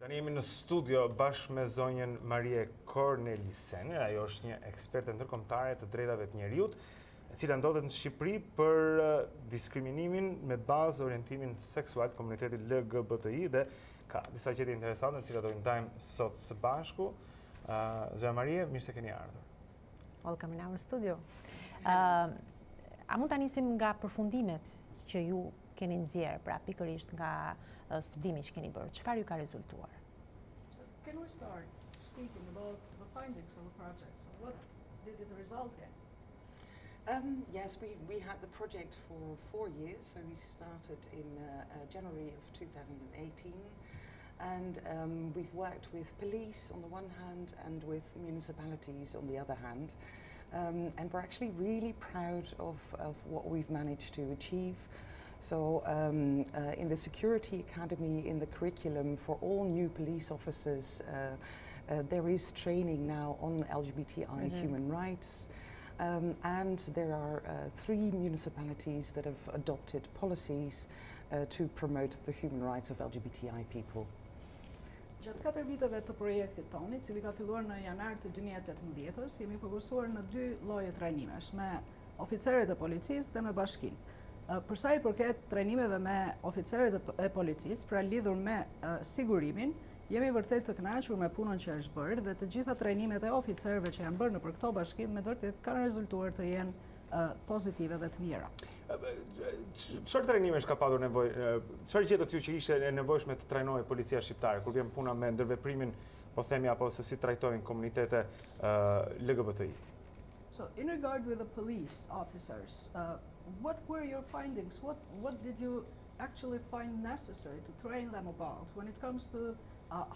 Ne jemi në studio bashkë me zonjën Marije Cornelissen, ajo është një eksperte ndërkombëtare të drejtave të njeriut, e cila ndodhet në Shqipëri për diskriminimin me bazë orientimin seksual të komunitetit LGBTI dhe ka disa gjetje interesante të cilat do i ndajmë sot së bashku. Zonja Marije, mirë se keni ardhur. Welcome in our studio. A mund ta nisim nga përfundimet që ju keni nxjerr, pra pikërisht nga studimi që keni bërë, çfarë ju ka rezultuar? So can we start speaking about the findings of the project? So what did it result in? Yes, we had the project for 4 years, so we started in January of 2018, and we've worked with police on the one hand and with municipalities on the other hand, and we're actually really proud of what we've managed to achieve. So in the Security Academy, in the curriculum for all new police officers, there is training now on LGBTI human rights. And there are 3 municipalities that have adopted policies to promote the human rights of LGBTI people. Gjatë 4 viteve të projektit tonë, i cili ka filluar në janar të 2018-ës, jemi fokusuar në 2 lloje trajnimesh, me oficerët e policisë dhe me bashkinë. Për sa i përket trajnimeve me oficerët e policisë, pra lidhur me sigurimin, jemi vërtet të kënaqur me punën që është bërë dhe të gjitha trajnimet e oficerëve që janë bërë nëpër këto bashkim me vërtet kanë rezultuar të jenë pozitive dhe të mira. Çfarë trajnimesh ka patur nevojë? Çfarë gjetët ju që ishte e nevojshme të trajnohej policia shqiptare kur vjen puna me ndërveprimin, po themi, apo se si trajtojnë komunitetet LGBTI? So in regard with the police officers, what were your findings? What did you actually find necessary to train them about when it comes to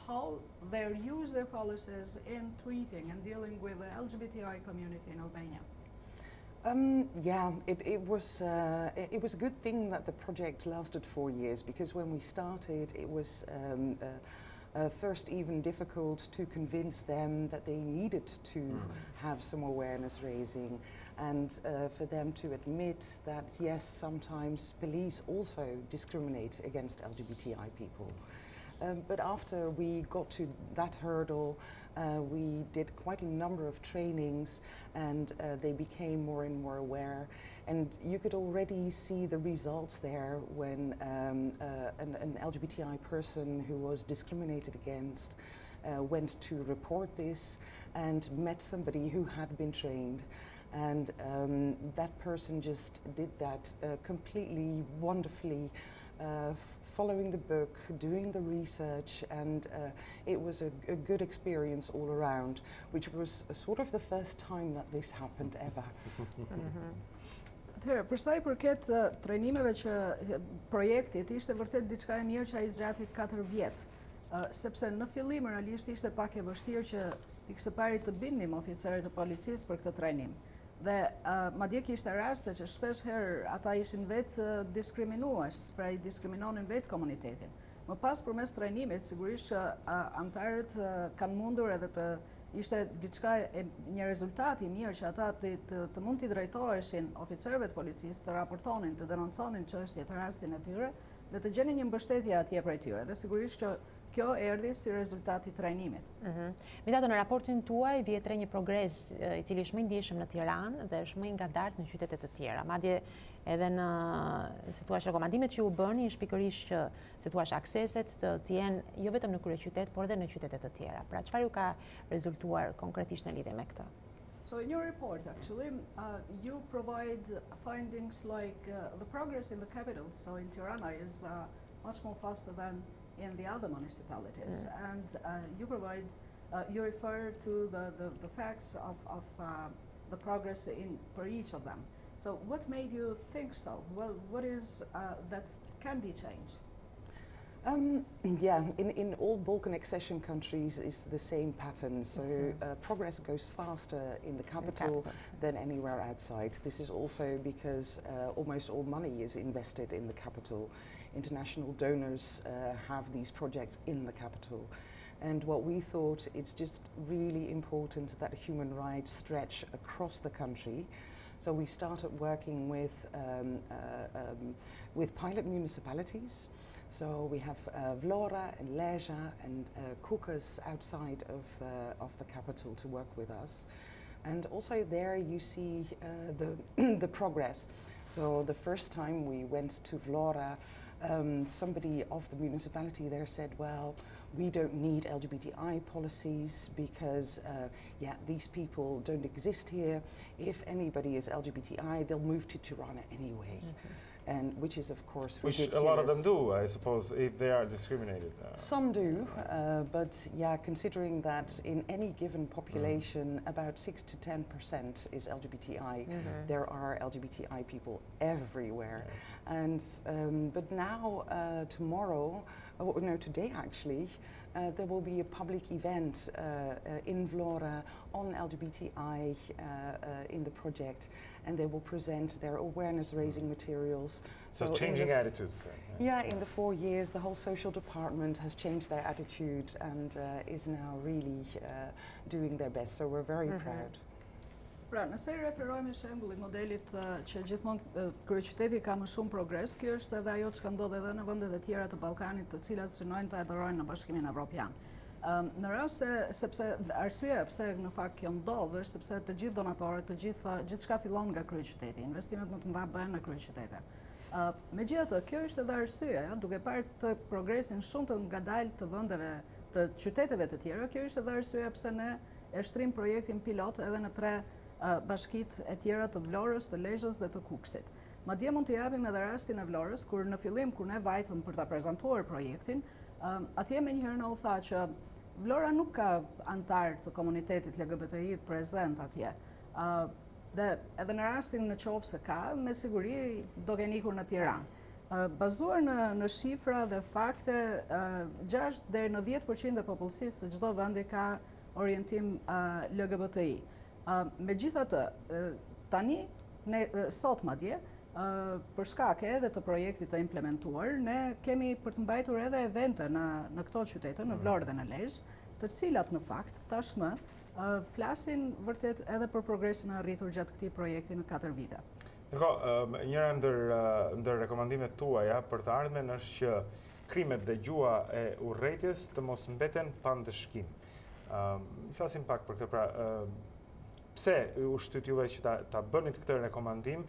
how they use their policies in treating and dealing with the LGBTI community in Albania? Yeah, it was a good thing that the project lasted 4 years, because when we started, it was first even difficult to convince them that they needed to have some awareness raising, and for them to admit that yes, sometimes police also discriminate against LGBTI people. But after we got to that hurdle, we did quite a number of trainings, and they became more and more aware. And you could already see the results there when an LGBTI person who was discriminated against went to report this and met somebody who had been trained. And that person just did that completely wonderfully, following the book, doing the research, and it was a good experience all around, which was sort of the first time that this happened ever. Atëherë, për sa i përket trajnimeve që projektit, ishte vërtet diçka e mirë që ai zgjati 4 vjet, sepse në fillim realisht ishte pak e vështirë që pikë së pari të bindim oficerët e policisë për këtë trajnim. Dhe madje kishte raste që shpesh herë ata ishin vetë diskriminues, pra i diskriminonin vetë komunitetin. Më pas përmes trajnimit, sigurisht që antarët kanë mundur edhe të ishte diçka një rezultat i mirë që ata të mund t'i drejtoheshin oficerëve të policisë, të raportonin, të denonconin çështjet të rastin e tyre dhe të gjenin një mbështetje atje prej tyre. Dhe sigurisht që kjo erdhi si rezultat i trajnimit. Megjithatë, në raportin tuaj vjet re një progres i cili është më i ndjeshëm në Tiranë dhe është më i ngadaltë në qytete të tjera. Madje edhe në rekomandimet që u bëni është pikërisht që akseset të jenë jo vetëm në kryeqytet, por edhe në qytete të tjera. Pra çfarë ju ka rezultuar konkretisht në lidhje me këtë? So in your report, actually, you provide findings like the progress in the capital, so in Tirana, is much more faster than in the other municipalities, and you refer to the facts of the progress per each of them. So what made you think so? Well, what is that can be changed? Yeah, in all Balkan accession countries is the same pattern. So progress goes faster in the capital than anywhere outside. This is also because almost all money is invested in the capital. International donors have these projects in the capital. And what we thought, it's just really important that human rights stretch across the country. So we started working with pilot municipalities. So we have Vlora and Leja and cookers outside of the capital to work with us. And also there you see the progress. So the first time we went to Vlora, somebody of the municipality there said, well, we don't need LGBTI policies because these people don't exist here. If anybody is LGBTI, they'll move to Tiranë anyway. And which is of course ridiculous. Which a lot of them do, I suppose, if they are discriminated. Some do, but considering that in any given population about 6 to 10% is LGBTI, there are LGBTI people everywhere. And but now, today actually, there will be a public event in Vlora on LGBTI in the project, and they will present their awareness-raising materials. So changing attitudes. Yeah, in the 4 years, the whole social department has changed their attitude and is now really doing their best. So we're very proud. Pra, nëse i referojmë shembullit modelit që gjithmonë kryeqyteti ka më shumë progres, kjo është edhe ajo që ka ndodhur edhe në vendet e tjera të Ballkanit, të cilat synojnë të adherojnë në Bashkimin Evropian. Në rast sepse arsyeja pse në fakt kjo ndodh është sepse të gjithë donatorët, gjithçka fillon nga kryeqyteti, investimet më të mëdha bëhen në kryeqytete. Megjithatë, kjo është edhe arsyeja, duke parë të progresin shumë të ngadaltë të vendeve, të qyteteve të tjera, kjo është edhe arsyeja pse ne e shtrim projektin pilot edhe në 3 bashkit e tjera të Vlorës, të Lezhës dhe të Kukësit. Madje mund të japim edhe rastin e Vlorës, kur në fillim, kur ne vajtëm për ta prezantuar projektin, atje menjëherë na u tha që Vlora nuk ka antar të komunitetit LGBTI prezent atje. Dhe edhe në rastin në qoftë se ka, me siguri do kenë ikur në Tiranë. Bazuar në shifra dhe fakte, 6 deri në 10% e popullsisë së çdo vendi ka orientim LGBTI. Megjithatë, tani, sot madje, për shkak edhe të projektit të implementuar, ne kemi për të mbajtur edhe evente në këto qytete, në Vlorë dhe në Lezhë, të cilat në fakt tashmë flasin vërtet edhe për progresin e arritur gjatë këtij projekti në 4 vite. Njëra ndër rekomandimet tuaja për të ardhmen është që krimet dhe gjuha e urrejtjes të mos mbeten pa ndëshkim. Flasim pak për këtë, pra pse u shtyt juve që ta bënit këtë rekomandim,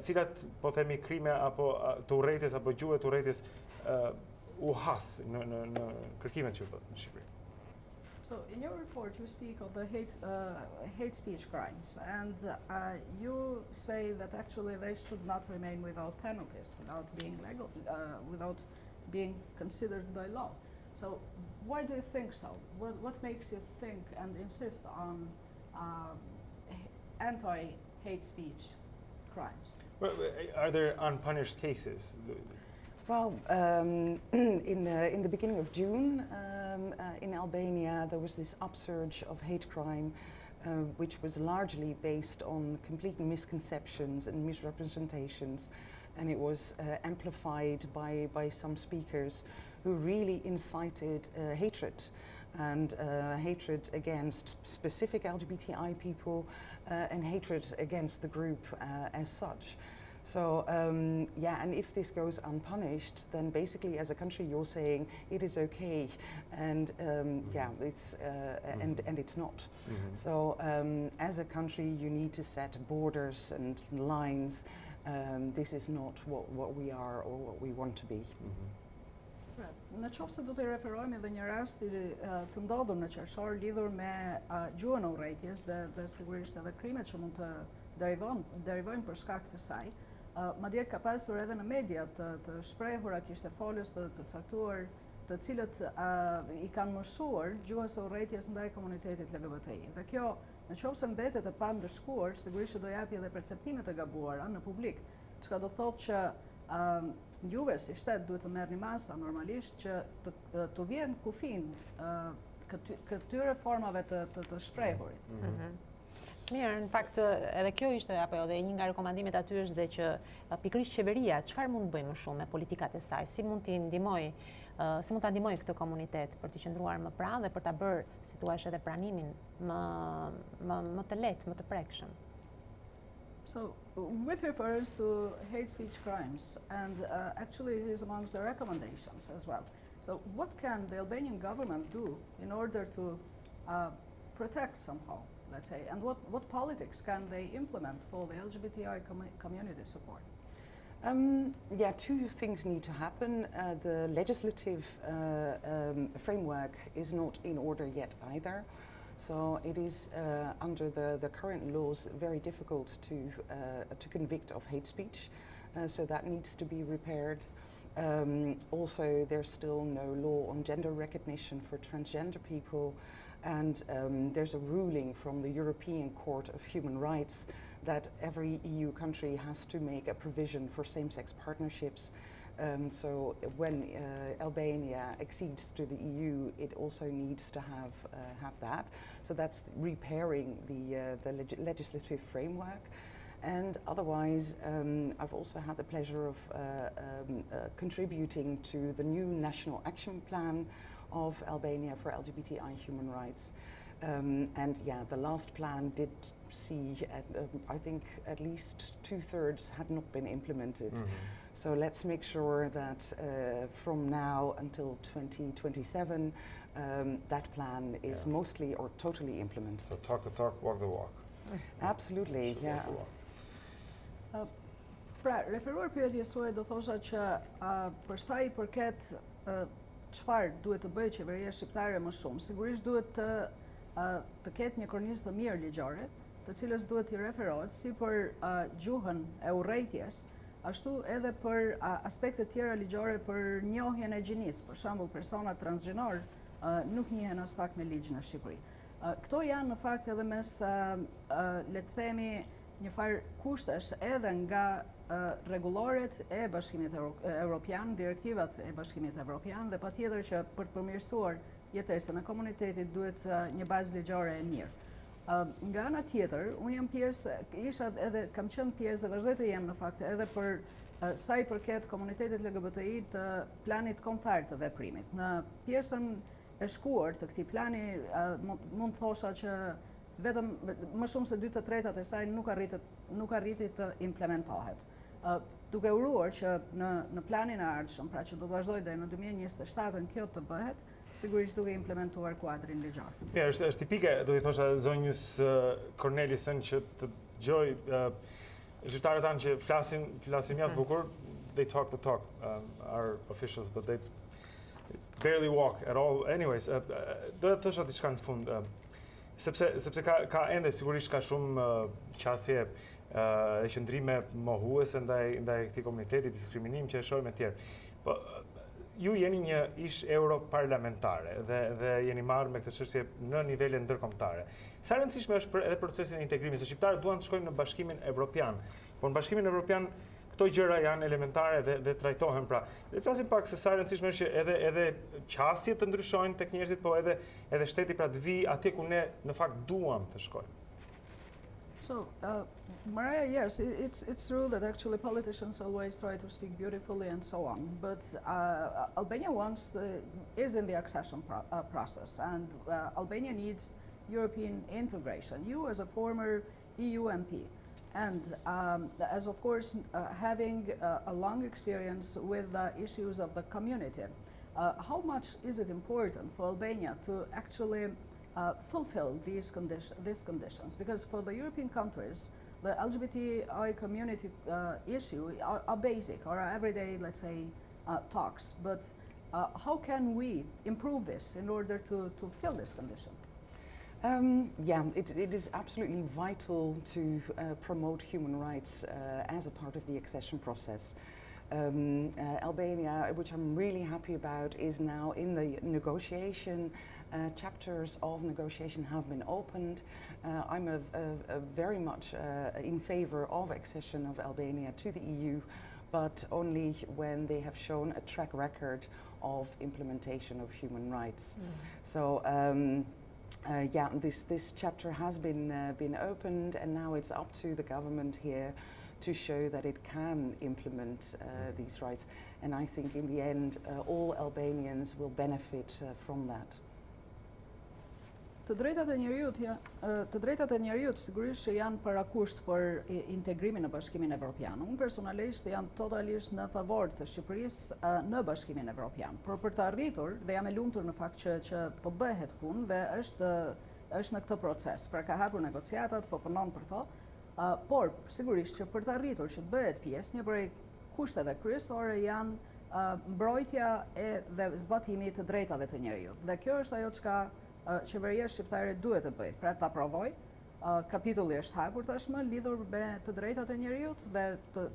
cilat po themi krime apo të urrejtjes apo gjuhë të urrejtjes u has në kërkimet që bëhet në Shqipëri? So, in your report, you speak of the hate speech crimes, and you say that actually they should not remain without penalties, without being legal, without being considered by law. So, why do you think so? What makes you think and insist on anti-hate speech crimes? Well, are there unpunished cases? Well, in the beginning of June, in Albania, there was this upsurge of hate crime, which was largely based on complete misconceptions and misrepresentations, and it was amplified by some speakers who really incited hatred, and hatred against specific LGBTI people and hatred against the group as such. So, and if this goes unpunished, then basically as a country you're saying it is okay, and it's, and it's not. So, as a country you need to set borders and lines. This is not what we are or what we want to be. Në qoftë se do të referojmë edhe një rast të ndodhur në qershor lidhur me gjuhën e urrejtjes dhe sigurisht edhe krimet që mund të derivojnë për shkak të saj. Madje ka pasur edhe në media të shprehura kishte folës të caktuar, të cilët i kanë moshuar gjuhës së urrejtjes ndaj komunitetit LGBTI. Dhe kjo, në qoftë se mbetet e pandëshkuar, sigurisht do japi edhe perceptime të gabuara në publik, çka do thotë që juve si shtet duhet të merrni masa normalisht që të vjen kufin këtyre formave të shprehurit. Mirë, në fakt edhe kjo ishte apo edhe një nga rekomandimet aty është dhe që pikërisht qeveria çfarë mund të bëjë më shumë me politikat e saj, si mund ta ndihmojë këtë komunitet për të qëndruar më pranë dhe për ta bërë, si thua, edhe pranimin më të lehtë, më të prekshëm. So, with reference to hate speech crimes, and actually it is amongst the recommendations as well. So, what can the Albanian government do in order to protect somehow, let's say, and what politics can they implement for the LGBTI community support? Yeah, two things need to happen. The legislative framework is not in order yet either. So it is under the current laws very difficult to convict of hate speech. So that needs to be repaired. Also, there's still no law on gender recognition for transgender people. And there's a ruling from the European Court of Human Rights that every EU country has to make a provision for same-sex partnerships. So when Albania accedes to the EU, it also needs to have that. So that's repairing the legislative framework. And otherwise, I've also had the pleasure of contributing to the new National Action Plan of Albania for LGBTI human rights. And yeah, the last plan did see, I think, at least 2/3 had not been implemented. So let's make sure that from now until 2027, that plan is mostly or totally implemented. So talk the talk, walk the walk. Absolutely, So yeah. walk the walk. Pra, referuar pyetjes suaj do thosha që për sa I përket çfarë duhet të bëjë qeveria shqiptare më shumë, sigurisht duhet të ketë një kornizë të mirë ligjore, të cilës duhet I referohet si për gjuhën e urrejtjes, ashtu edhe për aspekte tjera ligjore për njohjen e gjinisë, për shembull personat transgjinor nuk njihen as pak me ligjin në Shqipëri. Këto janë në fakt edhe mes le të themi një farë kushtesh edhe nga rregulloret e Bashkimit Evropian, direktivat e Bashkimit Evropian dhe patjetër që për të përmirësuar jetesën e komunitetit duhet një bazë ligjore e mirë. Nga ana tjetër, unë jam pjesë, isha edhe kam qenë pjesë dhe vazhdoj të jem në fakt edhe për sa I përket komunitetit LGBTI të planit kombëtar të veprimit. Në pjesën e shkuar të këtij plani mund të thosha që vetëm më shumë se 2/3 e saj nuk arriti të implementohet. Duke uruar që në planin e ardhshëm, pra që do të vazhdoj deri në 2027 kjo të bëhet, sigurisht duke implementuar kuadrin ligjor. Mirë, është tipike, do I thosha zonjës Cornelissen që të gjoj zyrtarët tanë që flasin mjaft bukur, they talk the talk, our officials, but they barely walk at all. Anyways, do të thosha diçka në fund, sepse ka ende sigurisht ka shumë qasje e qëndrime mohuese ndaj këtij komuniteti, diskriminim që e shohim etj. Po ju jeni një ish europarlamentare dhe jeni marrë me këtë çështje në nivele ndërkombëtare. Sa rëndësishme është edhe procesin e integrimit, se shqiptarët duan të shkojnë në Bashkimin Evropian, por në Bashkimin Evropian këto gjëra janë elementare dhe trajtohen pra. Le të flasim pak se sa rëndësishme është që edhe qasjet të ndryshojnë tek njerëzit, po edhe shteti pra të vijë atje ku ne në fakt duam të shkojmë. So, Marija, yes, it's true that actually politicians always try to speak beautifully and so on, but Albania is in the accession process, and Albania needs European integration. You, as a former EU MP, and as of course having a long experience with issues of the community, how much is it important for Albania to actually fulfill these conditions? Because for the European countries, the LGBTI community issue are basic or are everyday, let's say, talks. But how can we improve this in order to fill this condition? Yeah, it is absolutely vital to promote human rights as a part of the accession process. Albania, which I'm really happy about, is now in the negotiation. Chapters of negotiation have been opened. I'm very much in favor of accession of Albania to the EU, but only when they have shown a track record of implementation of human rights. So yeah, this chapter has been opened, and now it's up to the government here to show that it can implement these rights. And I think in the end, all Albanians will benefit from that. Të drejtat e njeriut sigurisht që janë parakusht për integrimin në Bashkimin Evropian. Unë personalisht jam totalisht në favor të Shqipërisë në Bashkimin Evropian. Por për të arritur, dhe jam e lumtur në fakt që po bëhet punë dhe është në këtë proces. Pra ka hapur negociatat, po punon për to, por sigurisht që për të arritur që të bëhet pjesë, një prej kushteve kryesore janë mbrojtja dhe zbatimi të drejtave të njeriut. Dhe kjo është ajo çka qeveria shqiptare duhet të bëjë, pra ta provoj. Kapitulli është hapur tashmë lidhur me të drejtat e njeriut dhe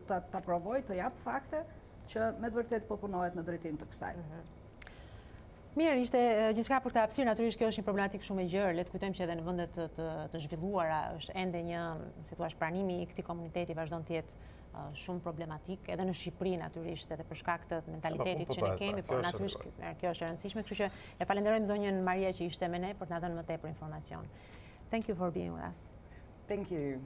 ta provoj të jap fakte që me të vërtet po punohet në drejtim të kësaj. Mirë, ishte gjithçka për të hapësirë, natyrisht kjo është një problematikë shumë e gjerë. Le të kujtojmë që edhe në vendet të zhvilluara është ende një, si thua, pranimi i këtij komuniteti vazhdon të jetë shumë problematik, edhe në Shqipëri natyrisht, edhe për shkak të mentalitetit që ne kemi, por natyrisht kjo është e rëndësishme, kështu që e falenderojmë zonjën Marije që ishte me ne për të na dhënë më tepër informacion. Thank you for being with us. Thank you.